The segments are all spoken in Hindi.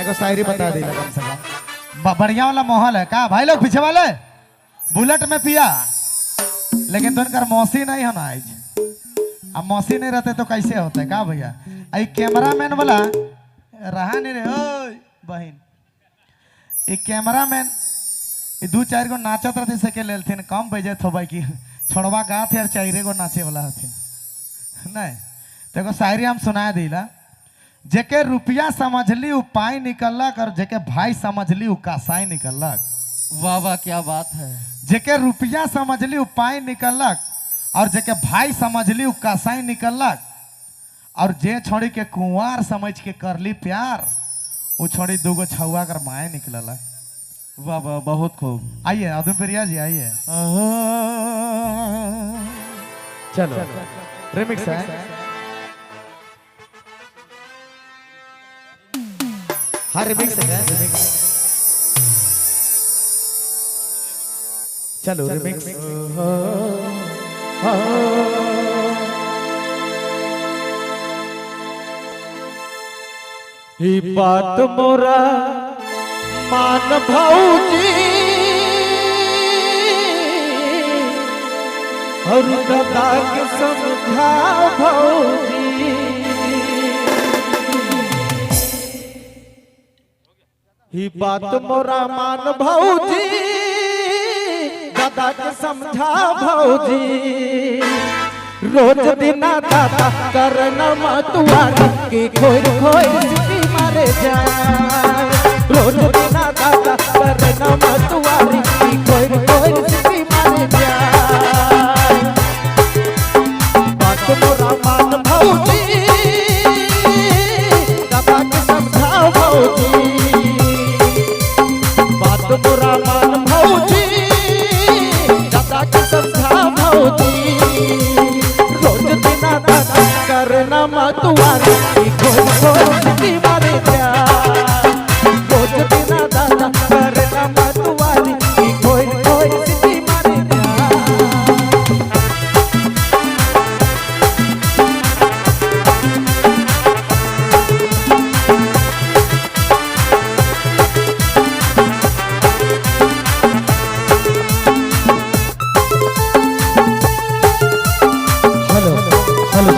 को शायरी बता दी कम से कम। बढ़िया वाला माहौल है का भाई लोग पीछे वाले बुलेट में पिया, लेकिन तो इनका मौसी नहीं होना आज। अब मौसी नहीं रहते तो कैसे होता है का भैया। आई कैमरा मैन वाला रहा नहीं रे ओ बहन, ये कैमरा मैन दू चार गो नाचत रहते से के लेलथिन कम बजे थो भाई की छोड़वा गा थे और चारे गो नाचे वाला हथिन नहीं। तो एगो शायरी हम सुना दिला, जेके रुपया समझली उ पाई निकलक और जेके भाई समझली उ कासाई निकलक। वाह वाह क्या बात है। जेके रुपया समझली उ पाई निकलक और जेके भाई समझली उ कासाई निकलक। और जे छोड़ी के कुंवार समझ के करली प्यार वो छोड़ी दूगो छुआ कर माए निकलक। वाह वाह बहुत खूब। आइए अदम प्रिया जी आइए। चलो रिमिक्स है। हाँ रिमिक्स है रिमिक्स। चलो रिमिक्स। ही बात मोरा मान भौजी और दादा के समझा भौजी। ही बात मोरा मान भौजी दादा के समझा भौजी। रोज दिना दादा करना मतुआरी की खोई खोई सिटी मारे जाए। रोज दिना दादा करना मतुआरी की खोई खोई सिटी मारे जाए। बात मोरा मान भौजी दादा के समझा भौजी। बात मोरा मान भौजी दादा के समझा भौजी। करना मतुआरी खोज खोज सिटी मारे जाए। रोज बिना दादा करना मतुआरी खोज खोज सिटी मारे हेलो हेलो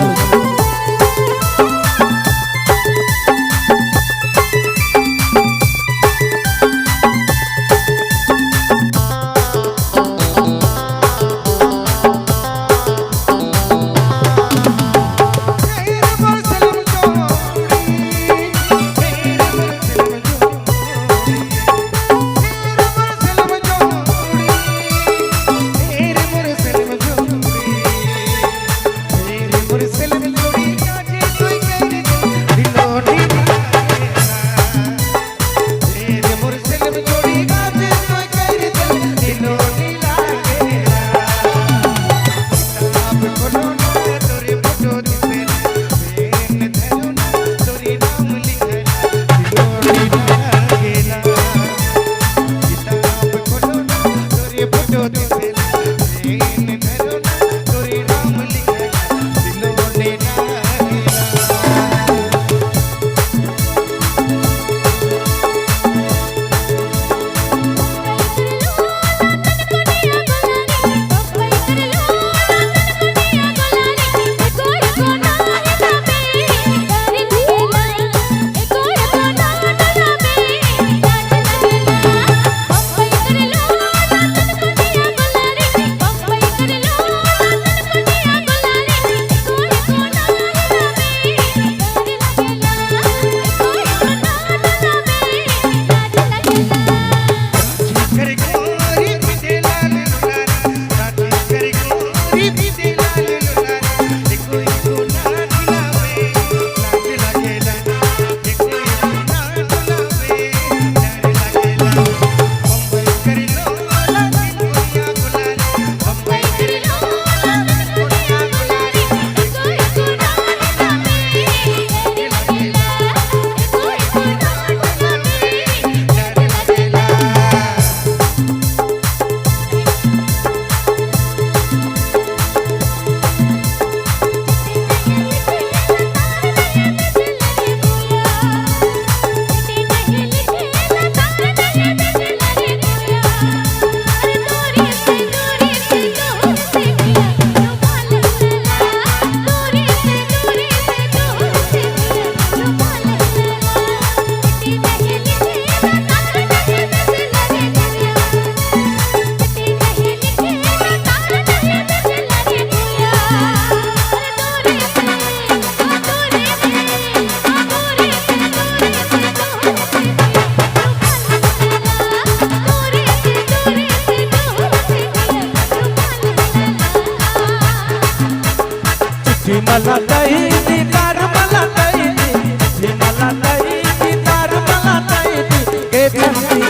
मला ताई दीदार मला ताई दी मला ताई दीदार मला ताई दी के चंदी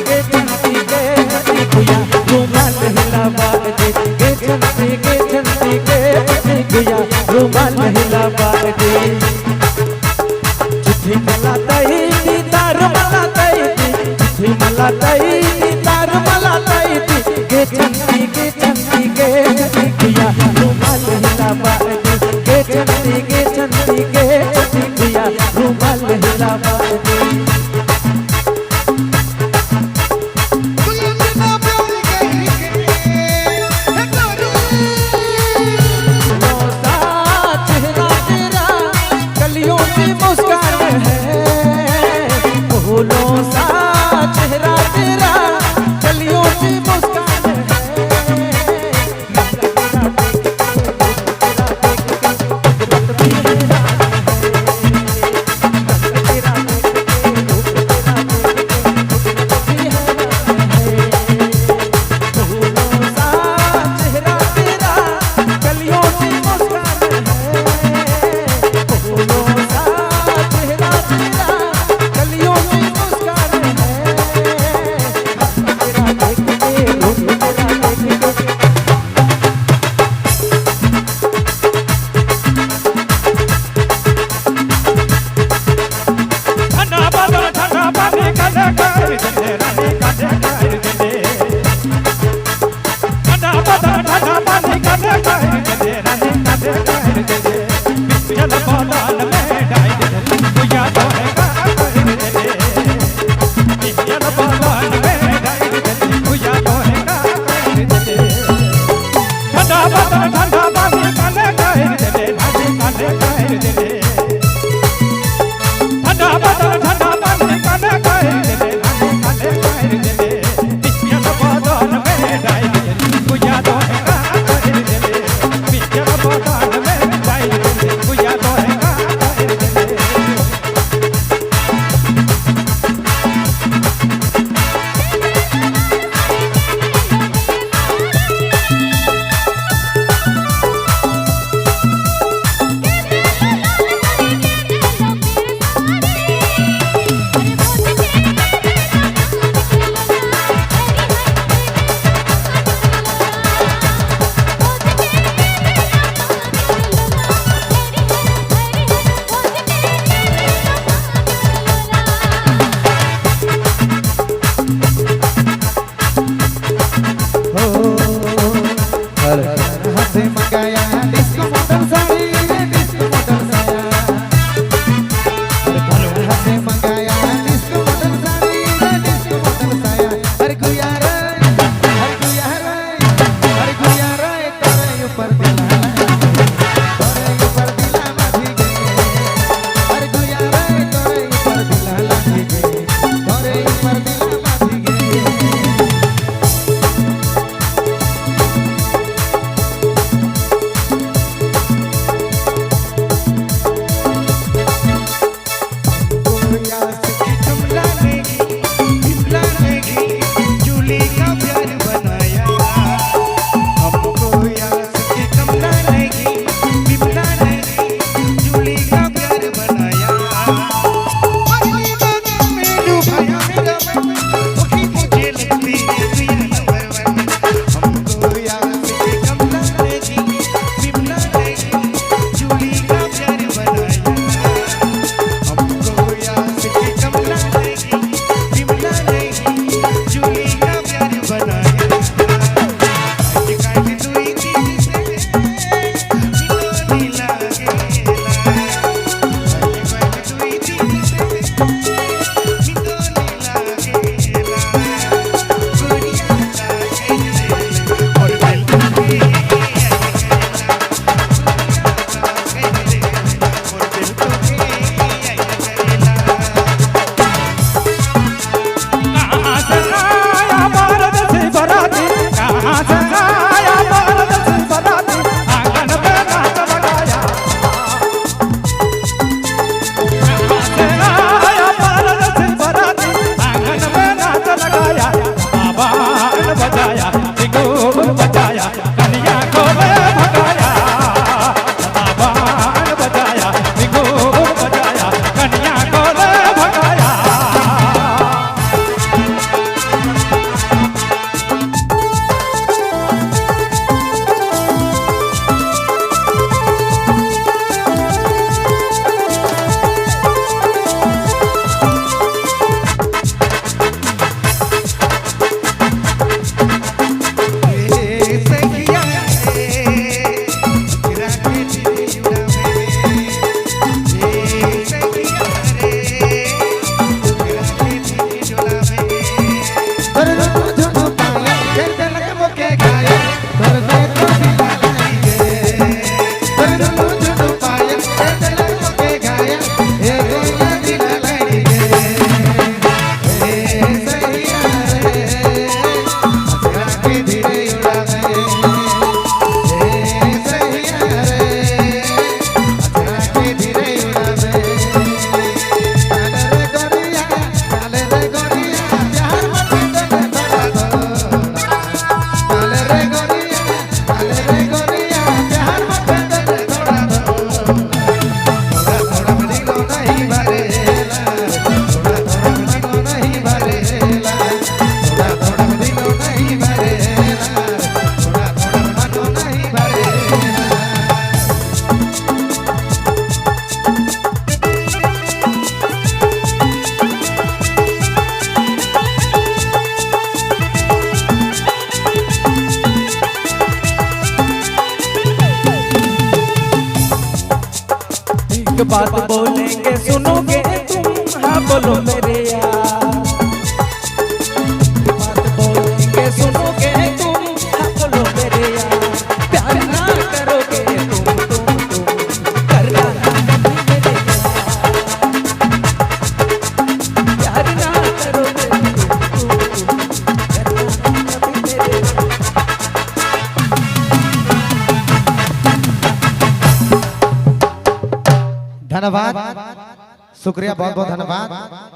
कुया रुमाल हिला बादी के चंदी कुया रुमाल हिला बादी चिट्ठी मला ताई दीदार मला ताई दी मला ताई दीदार मला ताई दी के चंदी कुया रुमाल हिला बादी के चंदी कुया रुमाल हिला बादी मुस्कान है फूलों सा चेहरा तेरा बात बोलेंगे सुनोगे तुम, हाँ बोलो मेरे यार। बात बोलेंगे सुनोगे तुम, हाँ बोलो मेरे यार। प्यार ना करोगे तुम करना ना कभी मेरे यार। प्यार ना करोगे तुम करना ना कभी मेरे यार। धन्यवाद, शुक्रिया, बहुत बहुत धन्यवाद।